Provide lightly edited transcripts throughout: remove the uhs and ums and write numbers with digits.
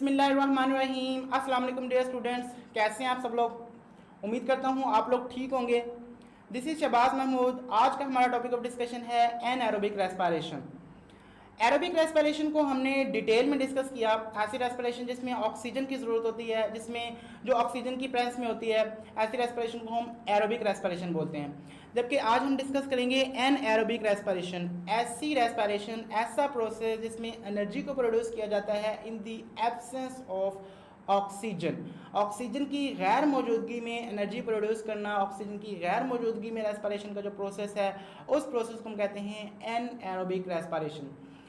बिस्मिल्लाहिर्रहमानिर्रहीम। अस्सलाम वालेकुम डियर स्टूडेंट्स, कैसे हैं आप सब लोग। उम्मीद करता हूं आप लोग ठीक होंगे। This is Shahbaz Mahmood. आज का हमारा टॉपिक ऑफ डिस्कशन है एनाएरोबिक रेस्पिरेशन। एरोबिक रेस्पिरेशन को हमने डिटेल में डिस्कस किया। ऐसी रेस्पिरेशन जिसमें ऑक्सीजन की ज़रूरत होती है, जिसमें जो ऑक्सीजन की प्रेजेंस में होती है, ऐसी रेस्पिरेशन को हम एरोबिक रेस्पिरेशन बोलते हैं। जबकि आज हम डिस्कस करेंगे एन एरोबिक रेस्पिरेशन, ऐसी रेस्पिरेशन, ऐसा प्रोसेस जिसमें एनर्जी को प्रोड्यूस किया जाता है in the absence of oxygen. Oxygen की गैर मौजूदगी में एनर्जी प्रोड्यूस करना, ऑक्सीजन की गैर मौजूदगी में रेस्पिरेशन का जो प्रोसेस है उस प्रोसेस को हम कहते हैं एन एरोबिक रेस्पिरेशन।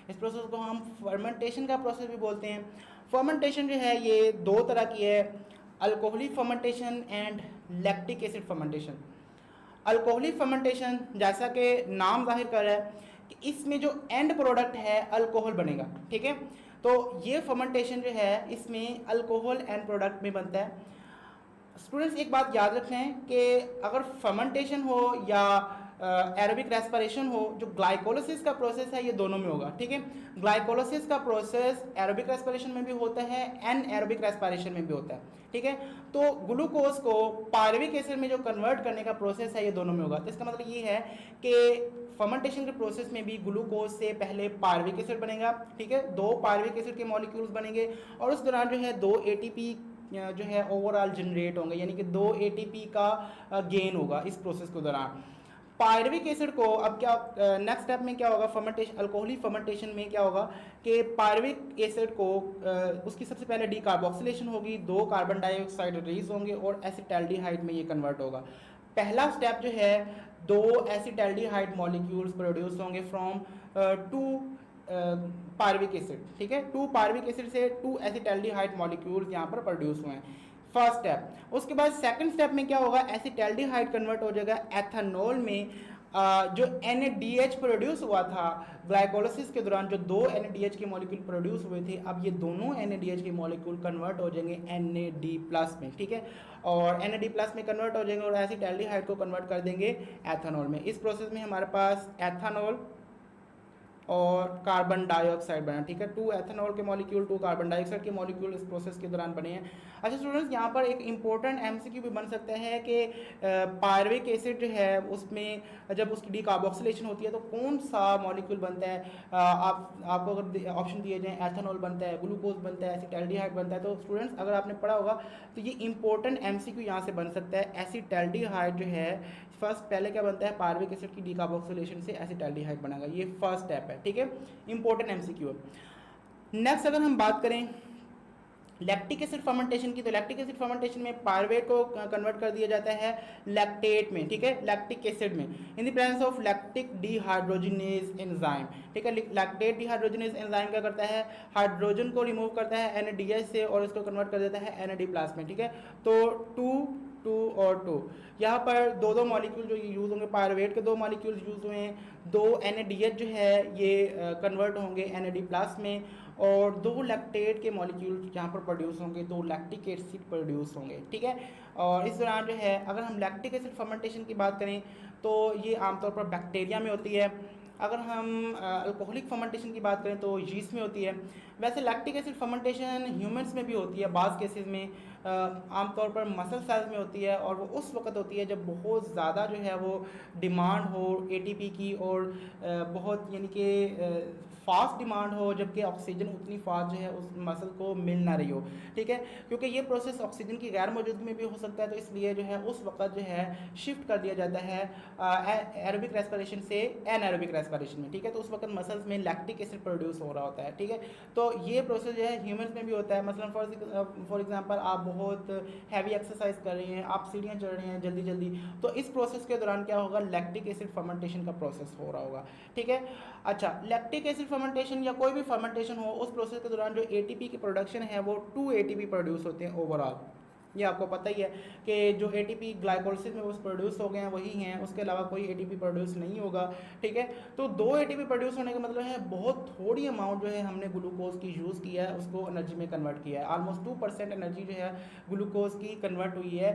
इस प्रोसेस को हम फर्मेंटेशन का प्रोसेस भी बोलते हैं। फर्मेंटेशन जो है ये दो तरह की है, alcoholic fermentation and lactic acid fermentation. Alcoholic fermentation जैसा कि नाम जाहिर कर रहा है कि इसमें जो एंड प्रोडक्ट है अल्कोहल बनेगा, ठीक है। तो ये फर्मेंटेशन जो है इसमें अल्कोहल एंड प्रोडक्ट में बनता है। स्टूडेंट्स एक बात याद रखें कि अगर फर्मेंटेशन हो या एरोबिक रेस्पिरेशन हो, जो ग्लाइकोलिसिस का प्रोसेस है ये दोनों में होगा, ठीक है। ग्लाइकोलिसिस का प्रोसेस एरोबिक रेस्पिरेशन में भी होता है, एन एरोबिक रेस्पिरेशन में भी होता है, ठीक है। तो ग्लूकोज को पायरुविक एसिड में जो कन्वर्ट करने का प्रोसेस है ये दोनों में होगा। तो इसका मतलब ये है कि फर्मेंटेशन के प्रोसेस में भी ग्लूकोज से पहले पायरुविक एसिड बनेगा, ठीक है। दो पायरुविक एसिड के मॉलिक्यूल्स बनेंगे और उस दौरान जो है दो एटीपी जो है ओवरऑल जनरेट होंगे, यानी कि दो एटीपी का गेन होगा इस प्रोसेस के दौरान। पायरुविक एसिड को अब क्या नेक्स्ट स्टेप में क्या होगा, फर्मेंटेशन, अल्कोहलिक फर्मेंटेशन में क्या होगा कि पायरुविक एसिड को उसकी सबसे पहले डीकार्बोक्सिलेशन होगी, दो कार्बन डाइऑक्साइड रिलीज होंगे और एसिटाल्डिहाइड में ये कन्वर्ट होगा। पहला स्टेप जो है दो एसिटाल्डिहाइड मॉलिक्यूल्स प्रोड्यूस होंगे फ्रॉम टू पायरुविक एसिड, ठीक है। टू पायरुविक एसिड से टू एसिटाल्डिहाइड मॉलिक्यूल्स यहाँ पर प्रोड्यूस हुए हैं, फर्स्ट स्टेप। उसके बाद सेकंड स्टेप में क्या होगा, एसिटाल्डिहाइड कन्वर्ट हो जाएगा एथेनॉल में। जो NADH प्रोड्यूस हुआ था ग्लाइकोलिसिस के दौरान, जो दो NADH के मॉलिक्यूल प्रोड्यूस हुए थे, अब ये दोनों NADH के मॉलिक्यूल कन्वर्ट हो जाएंगे NAD+ में, ठीक है। और NAD+ में कन्वर्ट हो जाएंगे और एसिटाल्डिहाइड को कन्वर्ट कर देंगे एथेनॉल में। इस प्रोसेस में हमारे पास एथेनॉल और कार्बन डाइऑक्साइड बना, ठीक है। टू एथेनॉल के मॉलिक्यूल, टू कार्बन डाइऑक्साइड के मॉलिक्यूल इस प्रोसेस के दौरान बने हैं। अच्छा स्टूडेंट्स, यहाँ पर एक इंपॉर्टेंट MCQ भी बन सकता है कि पायरुविक एसिड जो है उसमें जब उसकी डीकार्बोक्सिलेशन होती है तो कौन सा मॉलिक्यूल बनता है। आपको अगर ऑप्शन दिए जाएँ, एथेनॉल बनता है, ग्लूकोज बनता है, एसिटाल्डिहाइड बनता है। तो स्टूडेंट्स अगर आपने पढ़ा होगा तो ये इंपॉर्टेंट MCQ यहाँ से बन सकता है। एसिटाल्डिहाइड जो है फर्स्ट पहले क्या बनता है, पायरुविक एसिड की डीकार्बोक्सिलेशन से एसिटाल्डिहाइड बनेगा, ये फर्स्ट स्टेप है, ठीक है। इंपॉर्टेंट MCQ है। नेक्स्ट अगर हम बात करें लैक्टिक एसिड फर्मेंटेशन की, तो लैक्टिक एसिड फर्मेंटेशन में पायरुवेट को कन्वर्ट कर दिया जाता है लैक्टेट में, ठीक है, लैक्टिक एसिड में, in the presence of lactic dehydrogenase enzyme, ठीक है। लैक्टेट डिहाइड्रोजिनेज एंजाइम क्या करता है, हाइड्रोजन को रिमूव करता है NADH से और इसको कन्वर्ट कर देता है NAD+ में, ठीक है। तो 2 और 2 यहाँ पर दो मॉलिक्यूल जो यूज़ होंगे, पायरुवेट के दो मॉलिक्यूल्स यूज़ हुए हैं, दो NADH जो है ये कन्वर्ट होंगे NAD+ में और दो लैक्टेट के मॉलिक्यूल यहाँ पर प्रोड्यूस होंगे, दो लैक्टिक एसिड प्रोड्यूस होंगे, ठीक है। और इस दौरान जो है अगर हम लैक्टिक एसिड फर्मेंटेशन की बात करें तो ये आमतौर पर बैक्टीरिया में होती है। अगर हम अल्कोहलिक फर्मेंटेशन की बात करें तो यीस्ट में होती है। वैसे लैक्टिक एसिड फर्मेंटेशन ह्यूमंस में भी होती है, बाज़ केसेस में आमतौर पर मसल सेल्स में होती है और वो उस वक्त होती है जब बहुत ज़्यादा जो है वो डिमांड हो ATP की और बहुत यानी कि फास्ट डिमांड हो, जबकि ऑक्सीजन उतनी फास्ट जो है उस मसल को मिल ना रही हो, ठीक है। क्योंकि ये प्रोसेस ऑक्सीजन की गैर मौजूदगी में भी हो सकता है, तो इसलिए जो है उस वक्त जो है शिफ्ट कर दिया जाता है एरोबिक रेस्पिरेशन से एनाएरोबिक रेस्पिरेशन में, ठीक है। तो उस वक्त मसल्स में लैक्टिक एसिड प्रोड्यूस हो रहा होता है, ठीक है। तो ये प्रोसेस जो है ह्यूमंस में भी होता है। मसलन फॉर एग्जांपल आप बहुत हैवी एक्सरसाइज कर रहे हैं, आप सीढ़ियाँ चढ़ रहे हैं जल्दी जल्दी, तो इस प्रोसेस के दौरान क्या होगा, लैक्टिक एसिड फर्मेंटेशन का प्रोसेस हो रहा होगा, ठीक है। अच्छा, लैक्टिक एसिड फर्मेंटेशन या कोई भी फर्मेंटेशन हो, उस प्रोसेस के दौरान जो ATP की प्रोडक्शन है वो 2 ATP प्रोड्यूस होते हैं ओवरऑल, ये आपको पता ही है कि जो एटीपी ग्लाइकोलिसिस में वो प्रोड्यूस हो गए हैं वही हैं, उसके अलावा कोई एटीपी प्रोड्यूस नहीं होगा, ठीक है। तो 2 एटीपी प्रोड्यूस होने का मतलब है बहुत थोड़ी अमाउंट जो है हमने ग्लूकोज की यूज़ किया है, उसको एनर्जी में कन्वर्ट किया है। ऑलमोस्ट 2% एनर्जी जो है ग्लूकोज की कन्वर्ट हुई है,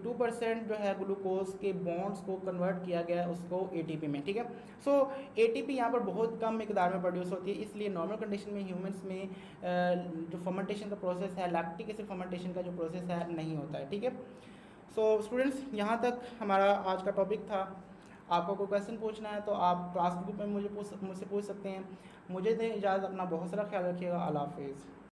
2% जो है ग्लूकोज के बॉन्ड्स को कन्वर्ट किया गया है उसको एटीपी में, ठीक है। सो एटीपी यहाँ पर बहुत कम मिकदार में प्रोड्यूस होती है, इसलिए नॉर्मल कंडीशन में ह्यूमंस में जो फर्मेंटेशन का प्रोसेस है, लैक्टिक एसिड फर्मेंटेशन का जो प्रोसेस है नहीं होता है, ठीक है। सो स्टूडेंट्स, यहाँ तक हमारा आज का टॉपिक था। आपको कोई क्वेश्चन पूछना है तो आप क्लास ग्रुप में मुझसे पूछ सकते हैं। मुझे दें इजाज़त, अपना बहुत सारा ख्याल रखिएगा। अल्लाह हाफिज़।